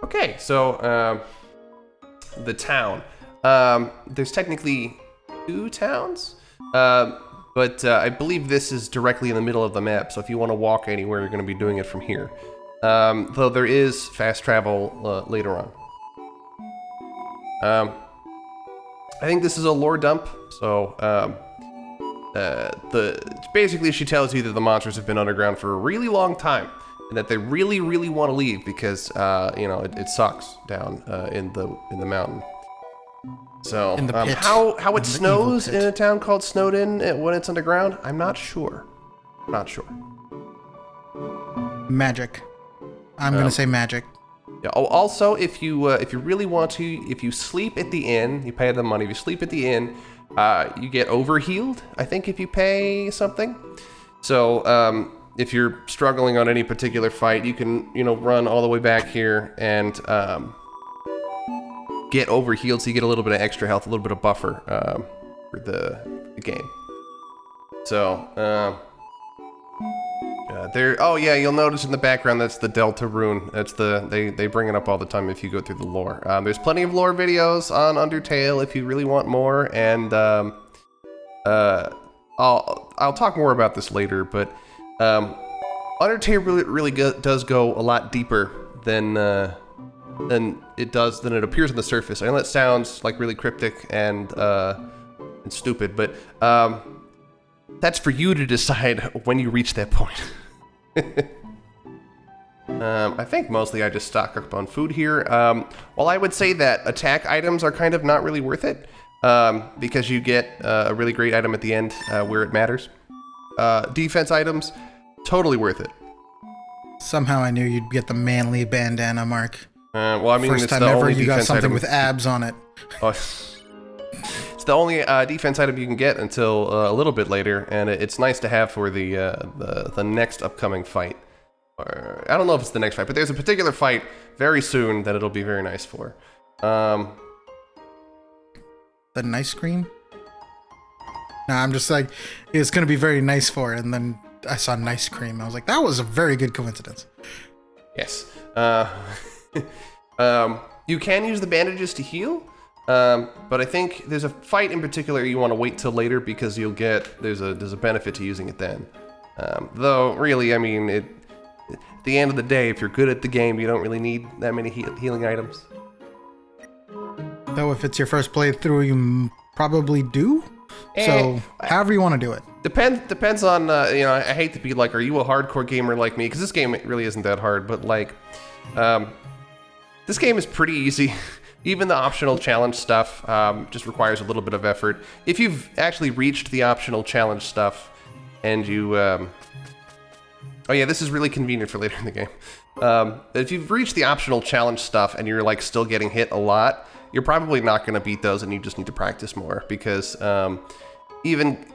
Okay, so the town. There's technically 2 towns, but I believe this is directly in the middle of the map. So if you want to walk anywhere, you're going to be doing it from here. Though there is fast travel later on. I think this is a lore dump. So basically she tells you that the monsters have been underground for a really long time. And that they really, really want to leave because, it sucks down in the mountain. So, In the pit. how it snows in a town called Snowdin when it's underground, I'm not sure. Magic. I'm gonna say magic. Yeah. Oh, also, if you really want to, if you sleep at the inn, you pay the money. If you sleep at the inn, you get overhealed. I think if you pay something. So, if you're struggling on any particular fight, you can, run all the way back here and get overhealed, so you get a little bit of extra health, a little bit of buffer for the game. So, there. Oh yeah, you'll notice in the background that's the Delta rune. That's they bring it up all the time if you go through the lore. There's plenty of lore videos on Undertale if you really want more, and I'll talk more about this later, but. Undertale really does go a lot deeper than it appears on the surface. I know that sounds like really cryptic and stupid, but that's for you to decide when you reach that point. I think mostly I just stock up on food here. While I would say that attack items are kind of not really worth it, because you get a really great item at the end where it matters. Defense items, totally worth it. Somehow I knew you'd get the manly bandana, Mark. First it's time the ever only you got something item with abs on it. Oh, it's the only defense item you can get until a little bit later, and it's nice to have for the next upcoming fight. Or, I don't know if it's the next fight, but there's a particular fight very soon that it'll be very nice for. The nice cream? Nah, I'm just like, it's going to be very nice for it, and then I saw nice cream. I was like, that was a very good coincidence. Yes. You can use the bandages to heal, but I think there's a fight in particular you want to wait till later because there's a benefit to using it then. Though, really, I mean, at the end of the day, if you're good at the game, you don't really need that many healing items. Though if it's your first playthrough, you probably do. So, however you want to do it. Depends on, I hate to be like, are you a hardcore gamer like me? Because this game really isn't that hard, but like, this game is pretty easy. Even the optional challenge stuff just requires a little bit of effort. If you've actually reached the optional challenge stuff and you, oh yeah, this is really convenient for later in the game. If you've reached the optional challenge stuff and you're like still getting hit a lot, you're probably not going to beat those, and you just need to practice more because even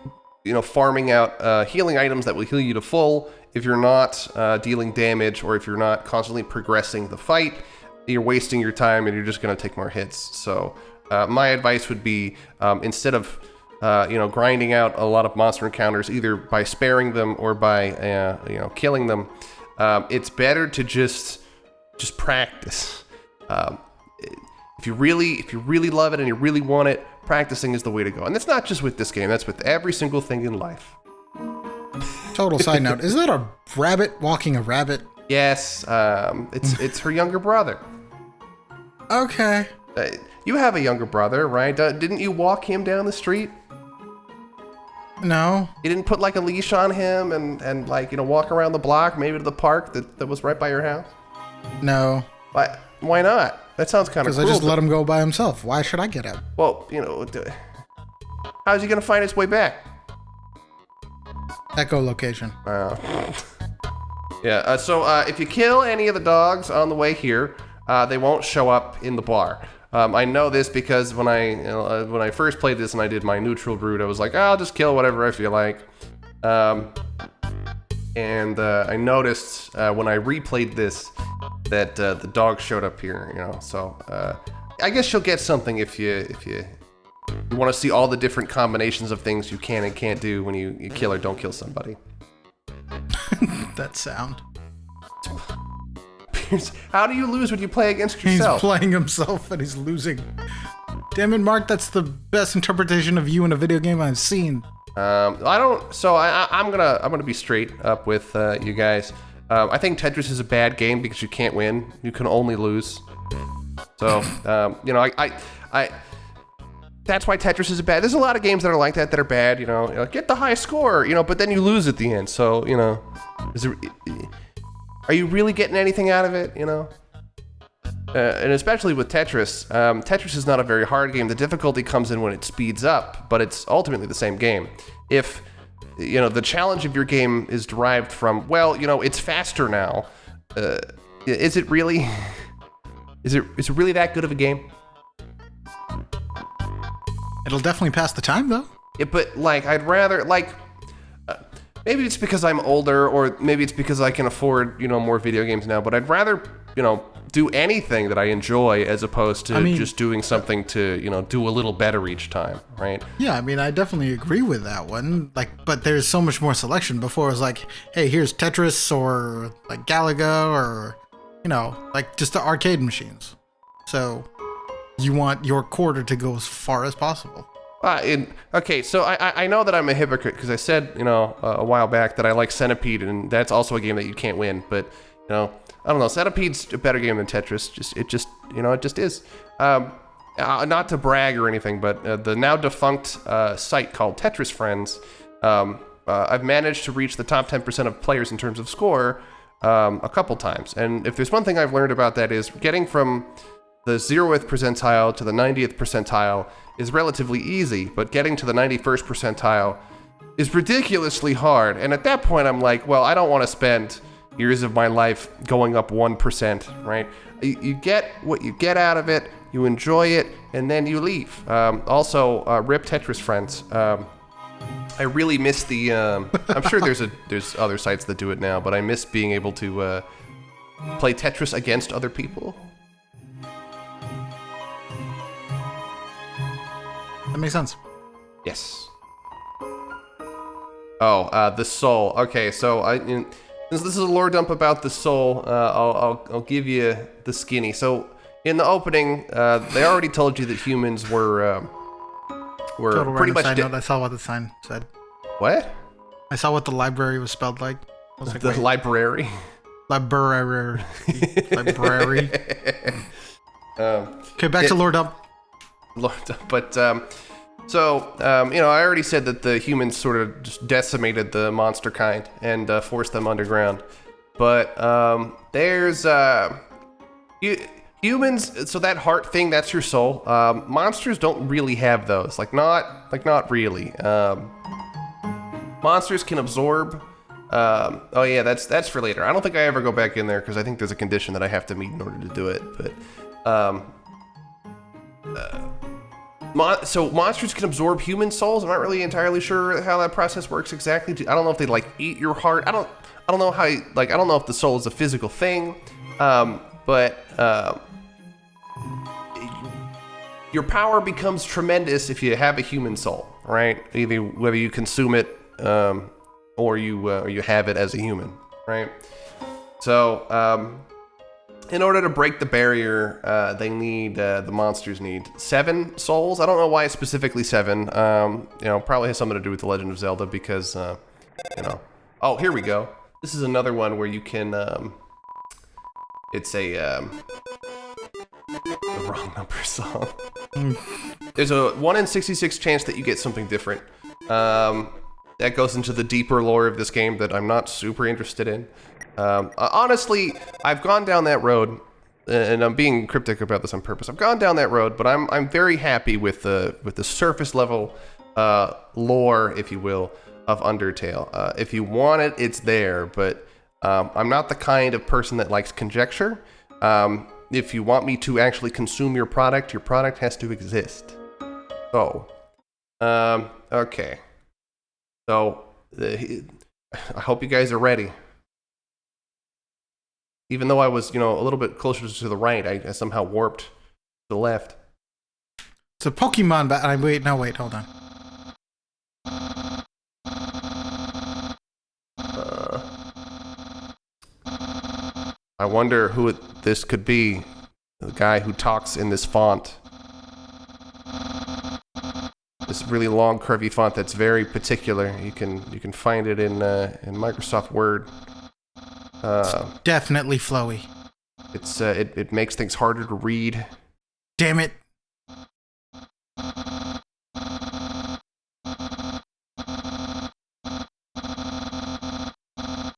farming out healing items that will heal you to full, if you're not dealing damage or if you're not constantly progressing the fight, you're wasting your time and you're just going to take more hits. So my advice would be instead of grinding out a lot of monster encounters either by sparing them or by killing them, it's better to just practice. If you really love it and you really want it, practicing is the way to go. And that's not just with this game, that's with every single thing in life. Total side note, is that a rabbit walking a rabbit? Yes, it's her younger brother. Okay. You have a younger brother, right? Didn't you walk him down the street? No. You didn't put like a leash on him and walk around the block, maybe to the park that was right by your house? No. Why not? That sounds kind of cool. Because I just let him go by himself. Why should I get out? Well, how's he going to find his way back? Echolocation. Yeah, so if you kill any of the dogs on the way here, they won't show up in the bar. I know this because when I first played this and I did my neutral route, I was like, I'll just kill whatever I feel like. And I noticed when I replayed this that the dog showed up here, so I guess you'll get something if you want to see all the different combinations of things you can and can't do when you kill or don't kill somebody. That sound. How do you lose when you play against He's yourself? playing himself and he's losing. Damn it, Mark, that's the best interpretation of you in a video game I've seen. I don't. So I'm gonna be straight up with you guys. I think Tetris is a bad game because you can't win. You can only lose. So I that's why Tetris is bad. There's a lot of games that are like that that are bad. Get the high score. But then you lose at the end. So are you really getting anything out of it? And especially with Tetris, Tetris is not a very hard game. The difficulty comes in when it speeds up, but it's ultimately the same game. If the challenge of your game is derived from, it's faster now. Is it really? Is it really that good of a game? It'll definitely pass the time, though. Yeah, but I'd rather maybe it's because I'm older, or maybe it's because I can afford more video games now. But I'd rather do anything that I enjoy as opposed to just doing something to do a little better each time, right? Yeah, I definitely agree with that one. But there's so much more selection. Before it was hey, here's Tetris or Galaga or just the arcade machines. So you want your quarter to go as far as possible. Okay, so I know that I'm a hypocrite because I said a while back that I like Centipede, and that's also a game that you can't win. But I don't know. Centipede's a better game than Tetris. It just is. Not to brag or anything, but the now defunct site called Tetris Friends, I've managed to reach the top 10% of players in terms of score a couple times. And if there's one thing I've learned about that is getting from the 0th percentile to the 90th percentile is relatively easy, but getting to the 91st percentile is ridiculously hard. And at that point, I'm like, well, I don't want to spend years of my life going up 1%, right? You get what you get out of it, you enjoy it, and then you leave. Also, rip Tetris Friends. I really miss the, I'm sure there's other sites that do it now, but I miss being able to play Tetris against other people. That makes sense. Yes. Oh, the soul. Okay, so since this is a lore dump about the soul, I'll give you the skinny. So in the opening, they already told you that humans were Total pretty much side note, I saw what the sign said. What? I saw what the library was spelled like. I was The wait. library. Library. Library. Okay, back to lore dump. But so I already said that the humans sort of just decimated the monster kind and forced them underground. But there's humans. So that heart thing, that's your soul. Monsters don't really have those. Not really. Monsters can absorb. Oh yeah, that's for later. I don't think I ever go back in there because I think there's a condition that I have to meet in order to do it. But so monsters can absorb human souls. I'm not really entirely sure how that process works exactly. I don't know if they eat your heart. I don't know how. I don't know if the soul is a physical thing. But your power becomes tremendous if you have a human soul, right? Either whether you consume it or you have it as a human, right? So in order to break the barrier, the monsters need 7 souls. I don't know why specifically 7. Probably has something to do with The Legend of Zelda because, Oh, here we go. This is another one where you can, it's the wrong number song. There's a 1 in 66 chance that you get something different. That goes into the deeper lore of this game that I'm not super interested in. Honestly, I've gone down that road, and I'm being cryptic about this on purpose. I've gone down that road, but I'm very happy with the surface level lore, if you will, of Undertale. If you want it, it's there, but I'm not the kind of person that likes conjecture. If you want me to actually consume your product has to exist. So, okay. So, I hope you guys are ready. Even though I was, a little bit closer to the right, I somehow warped to the left. It's a Pokemon wait, hold on. I wonder who this could be. The guy who talks in this font. This really long, curvy font that's very particular. You can find it in Microsoft Word. It's definitely flowy. It makes things harder to read. Damn it.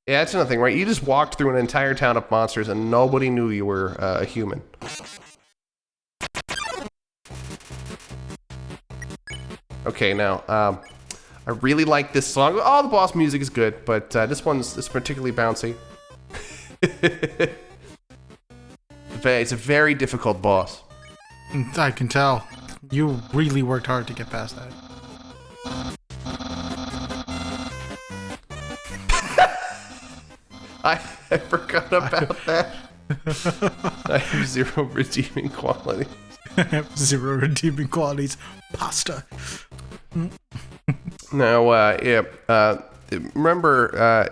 Yeah, that's another thing, right? You just walked through an entire town of monsters and nobody knew you were a human. Okay, now, I really like this song. All the boss music is good, but this one's particularly bouncy. It's a very difficult boss. I can tell. You really worked hard to get past that. I forgot about that. I have 0 redeeming qualities. I have 0 redeeming qualities. Pasta. Now, remember,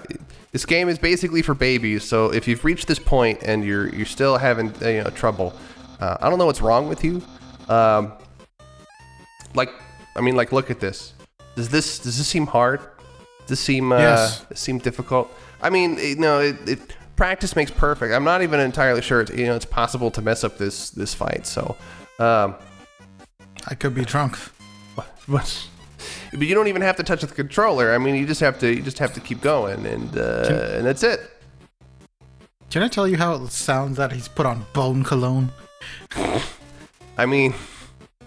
this game is basically for babies. So if you've reached this point and you're still having trouble, I don't know what's wrong with you. Look at this. Does this seem hard? Does this seem yes. Seem difficult? I mean, practice makes perfect. I'm not even entirely sure it's possible to mess up this fight. So, I could be drunk. But you don't even have to touch the controller. I mean, you just have to keep going, and that's it. Can I tell you how it sounds that he's put on bone cologne? I mean,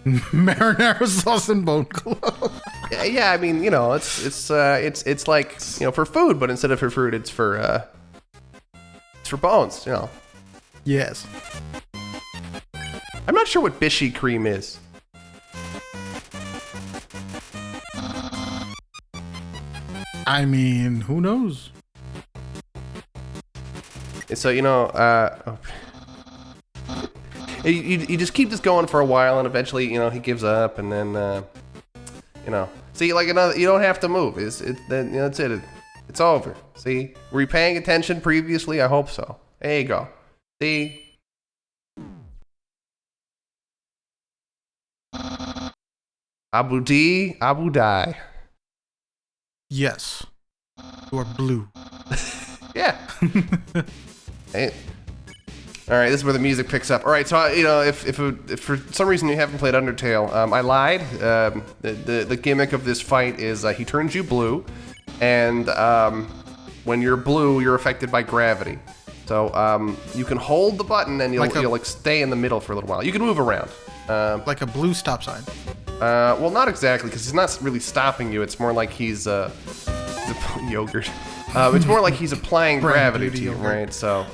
marinara sauce and bone cologne. Yeah. I mean, it's like for food, but instead of for fruit, it's for bones. Yes. I'm not sure what Bishy cream is. I mean, who knows? So you just keep this going for a while, and eventually he gives up, and then see, like another, you don't have to move. That's it. It's over. See, were you paying attention previously? I hope so. There you go. See. Abu Dai. Yes. You are blue. Yeah. Hey. All right, this is where the music picks up. All right, so if for some reason you haven't played Undertale, I lied. The gimmick of this fight is he turns you blue, and when you're blue, you're affected by gravity. So you can hold the button and you'll stay in the middle for a little while. You can move around. Like a blue stop sign. Well, not exactly, because he's not really stopping you. It's more like he's yogurt. It's more like he's applying gravity to you, right? So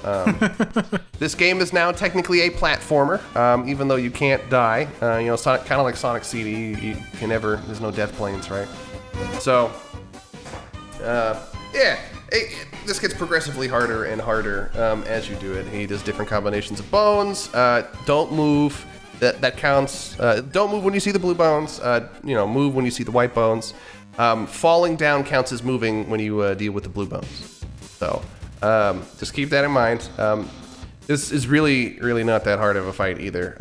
this game is now technically a platformer, even though you can't die. Kind of like Sonic CD, you can never. There's no death planes, right? So this gets progressively harder and harder as you do it. He does different combinations of bones. Don't move. That counts. Don't move when you see the blue bones. Move when you see the white bones. Falling down counts as moving when you deal with the blue bones. So just keep that in mind. This is really, really not that hard of a fight either.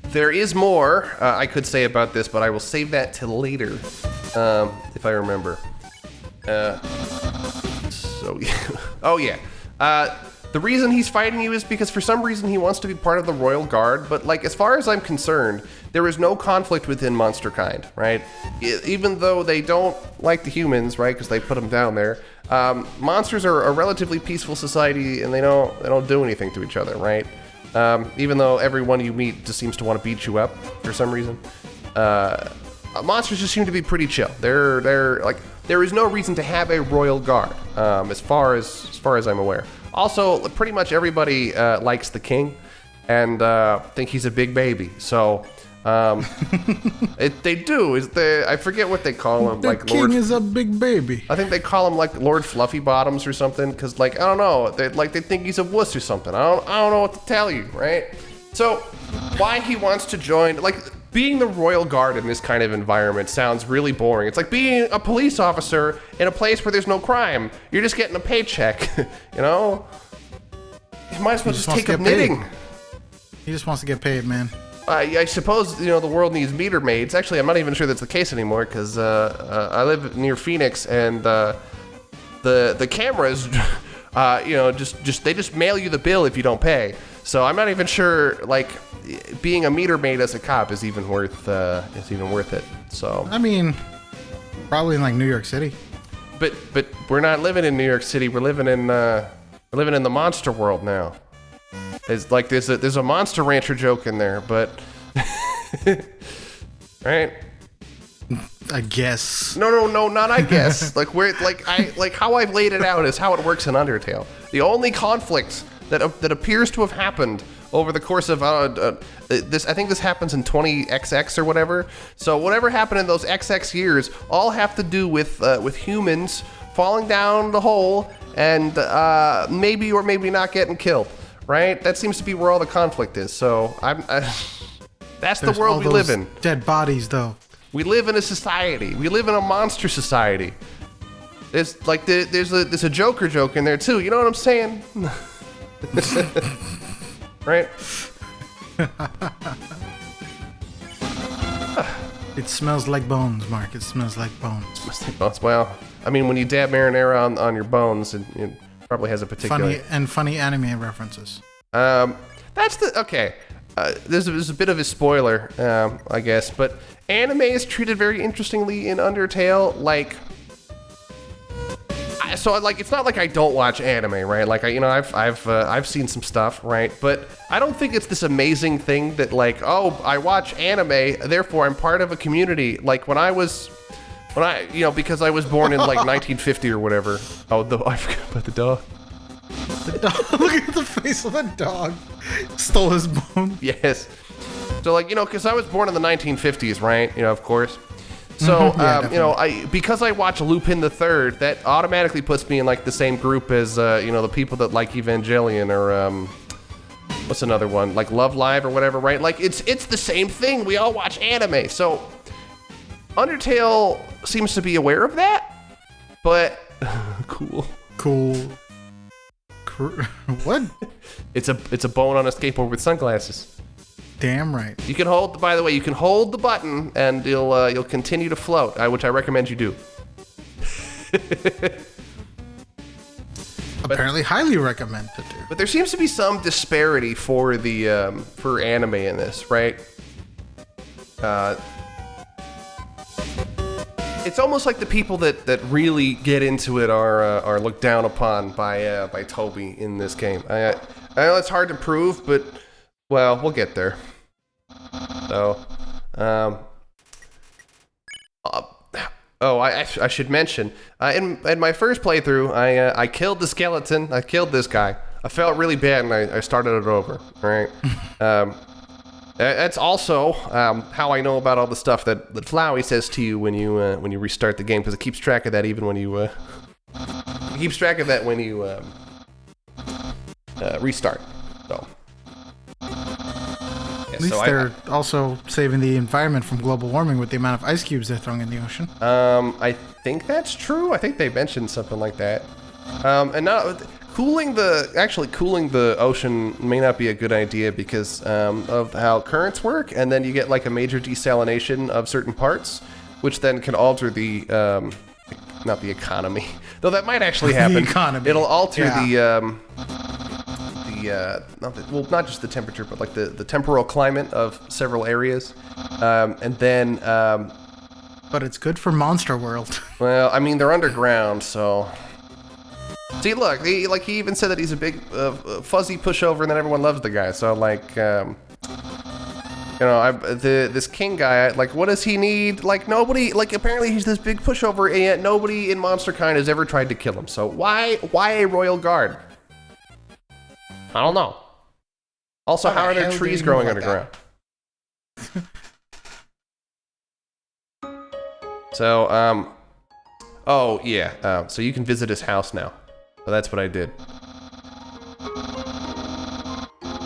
There is more I could say about this, but I will save that till later if I remember. Oh yeah. The reason he's fighting you is because for some reason he wants to be part of the Royal Guard, but as far as I'm concerned, there is no conflict within monster kind, right? Even though they don't like the humans, right, because they put them down there, monsters are a relatively peaceful society and they don't do anything to each other, right? Even though everyone you meet just seems to want to beat you up for some reason. Monsters just seem to be pretty chill. There is no reason to have a Royal Guard, as far as I'm aware. Also, pretty much everybody likes the king and think he's a big baby. So they do. I forget what they call him. The king is a big baby. I think they call him like Lord Fluffy Bottoms or something. Because I don't know. They think he's a wuss or something. I don't know what to tell you, right? So why he wants to join? being the Royal Guard in this kind of environment sounds really boring. It's like being a police officer in a place where there's no crime. You're just getting a paycheck, you know? You might as well just take up knitting. He just wants to get paid, man. I suppose, you know, the world needs meter maids. Actually, I'm not even sure that's the case anymore, because I live near Phoenix, and the cameras, you know, they just mail you the bill if you don't pay. So I'm not even sure, like, being a meter maid as a cop is even worth it. So I mean, probably in like New York City. But we're not living in New York City. We're living in the monster world now. It's like there's a Monster Rancher joke in there, but right? I guess. No, not I guess. like how I've laid it out is how it works in Undertale. The only conflict that appears to have happened over the course of this, I think this happens in 20XX or whatever. So whatever happened in those XX years all have to do with humans falling down the hole and maybe or maybe not getting killed. Right? That seems to be where all the conflict is. So that's the world we live in. Dead bodies, though. We live in a society. We live in a monster society. There's a Joker joke in there too. You know what I'm saying? Right? It smells like bones, Mark. It smells like bones. It smells like bones. Well, I mean, when you dab marinara on your bones, it probably has a particular funny anime references. That's the okay. There's a bit of a spoiler, I guess, but anime is treated very interestingly in Undertale. Like, so like it's not like I don't watch anime, right? Like I've seen some stuff, right? But I don't think it's this amazing thing that like, oh, I watch anime, therefore I'm part of a community. Like when I because I was born in like 1950 or whatever. Oh, I forgot about the dog. The dog. Look at the face of the dog. Stole his bone. Yes. So like, because I was born in the 1950s, right? Of course. So, because I watch Lupin the Third, that automatically puts me in like the same group as, the people that like Evangelion or, what's another one? Like Love Live or whatever, right? Like it's the same thing. We all watch anime. So Undertale seems to be aware of that, but cool. What? It's a bone on a skateboard with sunglasses. Damn right. You can hold. By the way, you can hold the button, and you'll continue to float, which I recommend you do. Apparently, highly recommend to do. But there seems to be some disparity for the for anime in this, right? It's almost like the people that really get into it are looked down upon by Toby in this game. I know it's hard to prove, but well, we'll get there. So, I should mention in my first playthrough, I killed the skeleton. I killed this guy. I felt really bad, and I started it over. Right. That's also how I know about all the stuff that Flowey says to you when you restart the game, because it keeps track of that even when you restart. So at least they're also saving the environment from global warming with the amount of ice cubes they're throwing in the ocean. I think that's true. I think they mentioned something like that. And now cooling the ocean may not be a good idea because of how currents work, and then you get like a major desalination of certain parts, which then can alter the not the economy, though that might actually happen. The economy. It'll alter not just the temperature, but like the temporal climate of several areas, and then. But it's good for Monster World. Well, I mean they're underground, so. See, look, he even said that he's a big fuzzy pushover, and then everyone loves the guy. So like, this king guy, like, what does he need? Like nobody, like apparently he's this big pushover, and yet nobody in MonsterKind has ever tried to kill him. So why a royal guard? I don't know. Also, how are there trees growing underground? So, oh yeah, so you can visit his house now. So that's what I did.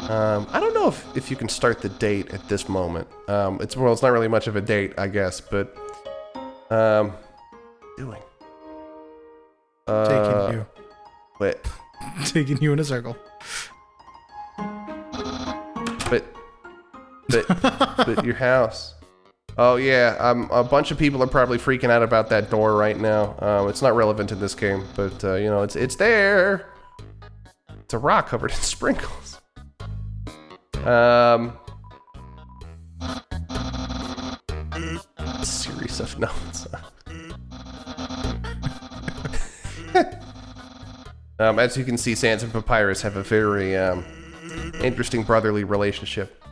I don't know if you can start the date at this moment. It's not really much of a date, I guess, but doing. Taking you. Wait. Taking you in a circle. But your house. Oh yeah, a bunch of people are probably freaking out about that door right now. It's not relevant in this game, but you know, it's there. It's a rock covered in sprinkles. A series of notes. As you can see, Sans and Papyrus have a very interesting brotherly relationship.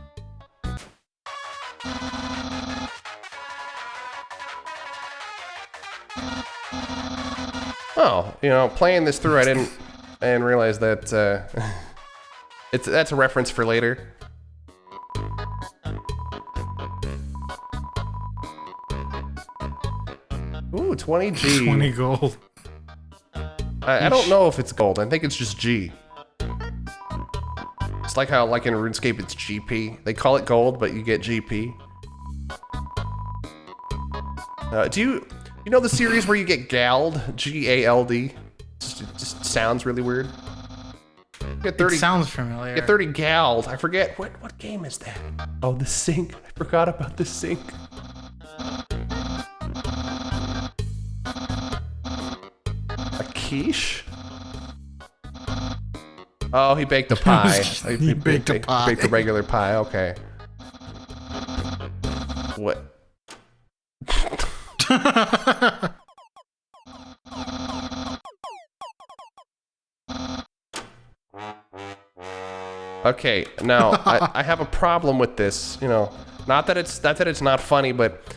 Oh, you know, playing this through, I didn't realize that that's a reference for later. Ooh, 20 G. 20 gold. I don't know if it's gold. I think it's just G. It's like how, like in RuneScape, it's GP. They call it gold, but you get GP. Do you know the series where you get gald? G-A-L-D. It just sounds really weird. You get 30. It sounds familiar. Get 30 gald. I forget what game is that? Oh, the sink. I forgot about the sink. Quiche? Oh, he baked a pie. He baked a pie. Baked a regular pie, okay. What? Okay, now I have a problem with this. You know, not that it's not funny, but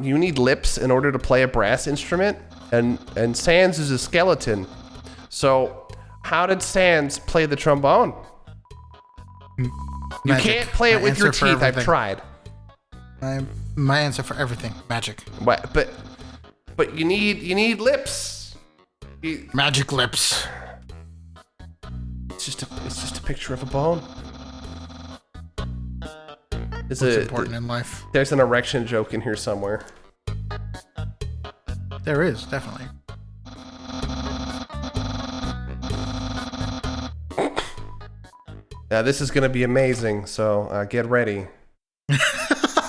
you need lips in order to play a brass instrument. And Sans is a skeleton. So how did Sans play the trombone? Magic. You can't play it with your teeth. I've tried. My answer for everything, magic. But you need lips. Magic lips. It's just a picture of a bone. It's important in life. There's an erection joke in here somewhere. There is, definitely. Now this is gonna be amazing, so get ready.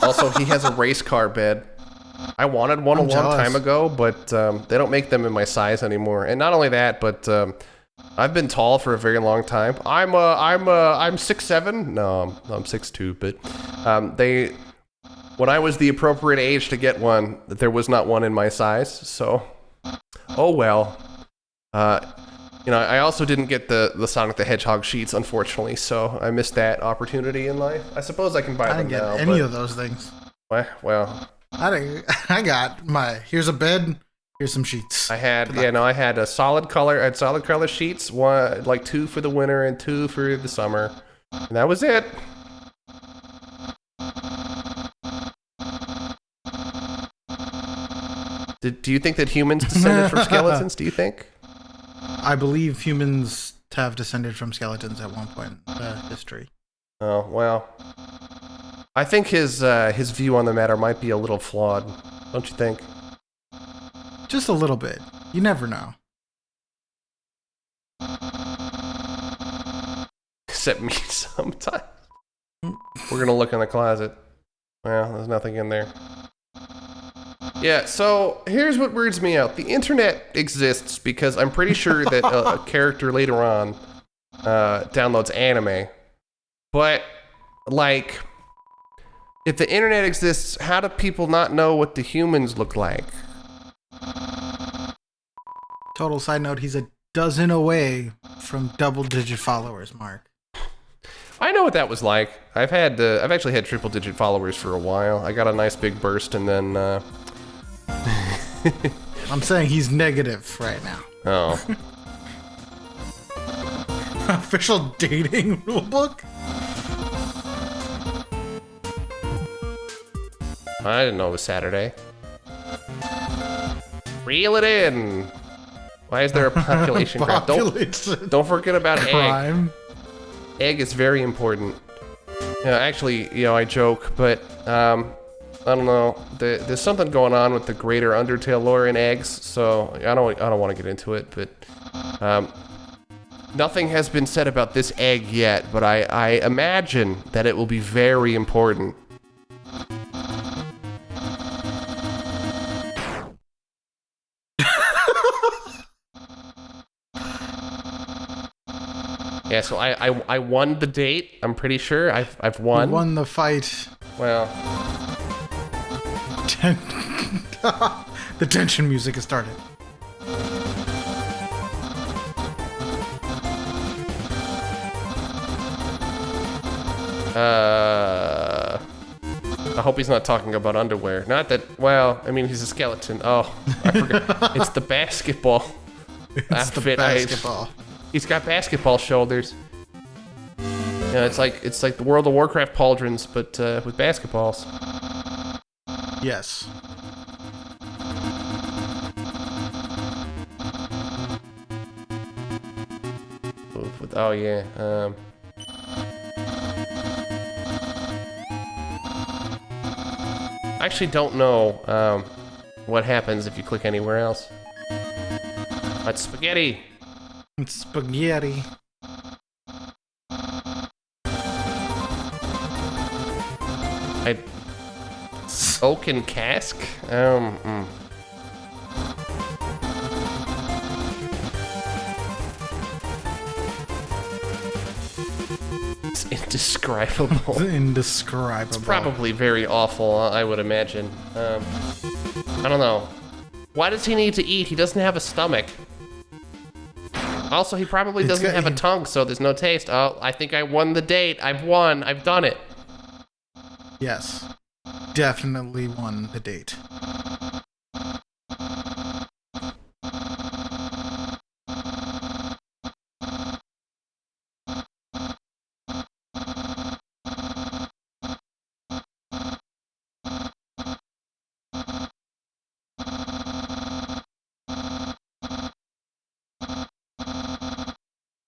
Also, he has a race car bed. I wanted one a long time ago, but they don't make them in my size anymore. And not only that, but I've been tall for a very long time. I'm 6'7". No, I'm 6'2", but when I was the appropriate age to get one, there was not one in my size, so oh well. You know, I also didn't get the Sonic the Hedgehog sheets, unfortunately, so I missed that opportunity in life. I suppose I can buy them now. I didn't get any of those things. Well, I got here's a bed, here's some sheets. I had a solid color. I had solid color sheets, one like 2 for the winter and 2 for the summer, and that was it. Do you think that humans descended from skeletons? Do you think? I believe humans have descended from skeletons at one point in history. Oh well, I think his view on the matter might be a little flawed, don't you think? Just a little bit. You never know. Except me sometimes. We're gonna look in the closet. Well, there's nothing in there. Yeah, so here's what weirds me out. The internet exists because I'm pretty sure that a character later on downloads anime. But, like, if the internet exists, how do people not know what the humans look like? Total side note, he's a dozen away from double-digit followers, Mark. I know what that was like. I've actually had triple-digit followers for a while. I got a nice big burst and then... I'm saying he's negative right now. Oh. Official dating rulebook? I didn't know it was Saturday. Reel it in. Why is there a population graph? Don't forget about crime. egg is very important. Actually, I joke, but I don't know. There's something going on with the greater Undertale lore in eggs, so I don't want to get into it. But nothing has been said about this egg yet, but I imagine that it will be very important. Yeah, so I won the date. I'm pretty sure I've won. You won the fight. Well, the tension music has started. I hope he's not talking about underwear. Not that. Well, I mean, he's a skeleton. Oh, I forgot. It's the basketball. It's the basketball. He's got basketball shoulders. Yeah, it's like the World of Warcraft pauldrons, but with basketballs. Yes. Oh yeah. I actually don't know what happens if you click anywhere else. That's spaghetti. It's spaghetti. Oaken cask? It's indescribable. Indescribable. It's probably very awful, I would imagine. I don't know. Why does he need to eat? He doesn't have a stomach. Also, he probably doesn't have a tongue, so there's no taste. Oh, I think I won the date. I've won. I've done it. Yes. Definitely won the date.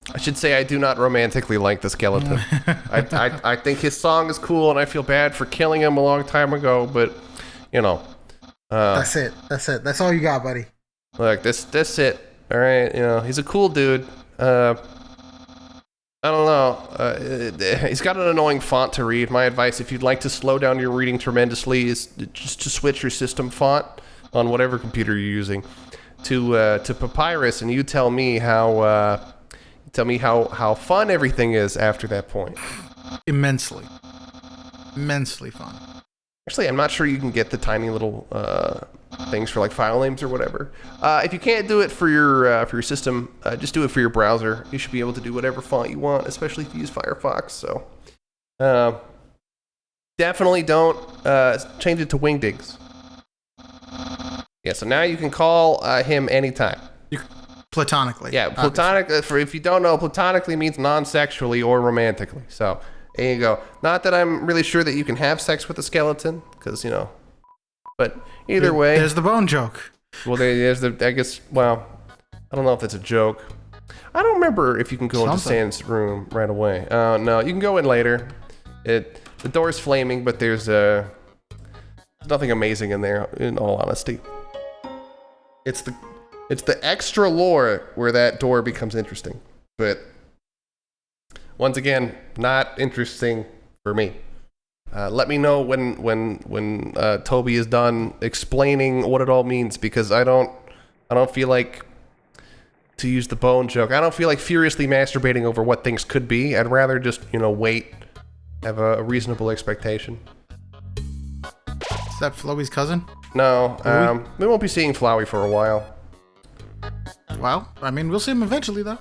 I should say I do not romantically like the skeleton. I think his song is cool, and I feel bad for killing him a long time ago, but, That's it. That's all you got, buddy. Look, this it. All right, he's a cool dude. I don't know. He's got an annoying font to read. My advice, if you'd like to slow down your reading tremendously, is just to switch your system font on whatever computer you're using to Papyrus, and you tell me how fun everything is after that point. Immensely fun. Actually, I'm not sure you can get the tiny little things for like file names or whatever. If you can't do it for your system, just do it for your browser. You should be able to do whatever font you want, especially if you use Firefox. So definitely don't change it to Wingdings. Yeah, so now you can call him anytime. Platonically. Yeah, platonic. If you don't know, platonically means non-sexually or romantically. So there you go. Not that I'm really sure that you can have sex with a skeleton, because but either way. There's the bone joke. Well, there's the. I guess. Well, I don't know if that's a joke. I don't remember if you can go into Sand's room right away. No, you can go in later. The door's flaming, but there's nothing amazing in there. In all honesty, it's the extra lore where that door becomes interesting. But once again, not interesting for me. Let me know when Toby is done explaining what it all means, because I don't feel like, to use the bone joke, I don't feel like furiously masturbating over what things could be. I'd rather just, wait, have a reasonable expectation. Is that Flowey's cousin? No, we won't be seeing Flowey for a while. Well, I mean, we'll see him eventually, though.